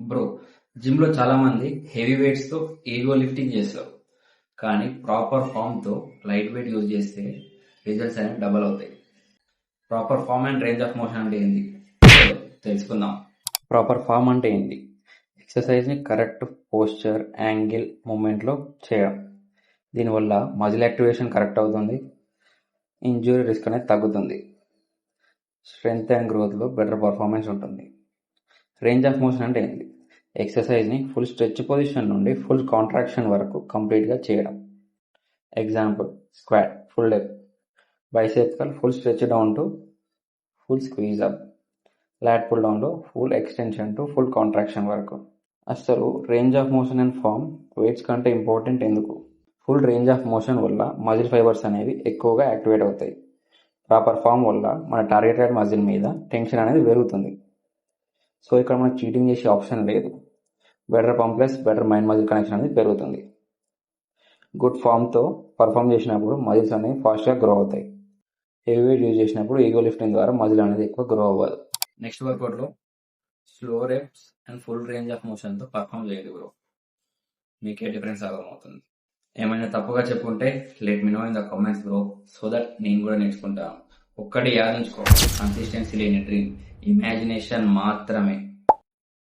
Bro, gym లో చాలా మంది హెవీ వెయిట్స్ తో ఈగో లిఫ్టింగ్ చేస్తారు. కానీ ప్రాపర్ ఫామ్ తో లైట్ వెయిట్ యూజ్ చేస్తే రిజల్ట్స్ అనేవి డబల్ అవుతాయి. Proper form and range of motion అంటే ఏంటి తెలుసుకుందాం. ప్రాపర్ ఫామ్ అంటే ఏంటి? ఎక్సర్సైజ్ ని కరెక్ట్ పోస్చర్, యాంగిల్, మూమెంట్ లో చేయడం. దీనివల్ల మజిల్ యాక్టివేషన్ కరెక్ట్ అవుతుంది, ఇంజురీ రిస్క్ అనేది తగ్గుతుంది, స్ట్రెంగ్త్ అండ్ గ్రోత్ లో బెటర్ పర్ఫార్మెన్స్ ఉంటుంది. రేంజ్ ఆఫ్ మోషన్ అంటే ఏంటి? ఎక్సర్సైజ్ ని ఫుల్ స్ట్రెచ్ పొజిషన్ నుండి ఫుల్ కాంట్రాక్షన్ వరకు కంప్లీట్ గా చేయడం. Example, squat full depth, bicep curl full stretch down to full squeeze up, lat pull down లో full extension to full contraction వరకు. అసలు range of motion and form weights కంటే important ఎందుకు? Full range of motion వల్ల muscle fibres అనేవి ఎక్కువగా activate అవుతాయి. Proper form వల్ల మన టార్గెటెడ్ మజిల్ మీద టెన్షన్ అనేది పెరుగుతుంది. సో ఇక్కడ మనకు చీటింగ్ చేసే ఆప్షన్ లేదు. Better pump plus better mind muscle connection అనేది పెరుగుతుంది. గుడ్ ఫామ్ తో పర్ఫామ్ చేసినప్పుడు మజిల్స్ అనేవి ఫాస్ట్ గా గ్రో అవుతాయి. హెవీ వెయిట్ యూజ్ చేసినప్పుడు ఈగో లిఫ్టింగ్ ద్వారా మజిల్ అనేది ఎక్కువ గ్రో అవ్వదు. నెక్స్ట్ వర్కౌట్ లో slow reps and full range of motion తో పర్ఫామ్ చేయండి బ్రో. మీకే డిఫరెన్స్ అర్థమవుతుంది. ఏమైనా తప్పుగా చెప్పుకుంటే let me know in the comments bro, so that నేను కూడా నేర్చుకుంటాను. ఒక్కటి యాదించుకో, కన్సిస్టెన్సీ లేని డ్రీమ్ ఇమాజినేషన్ మాత్రమే.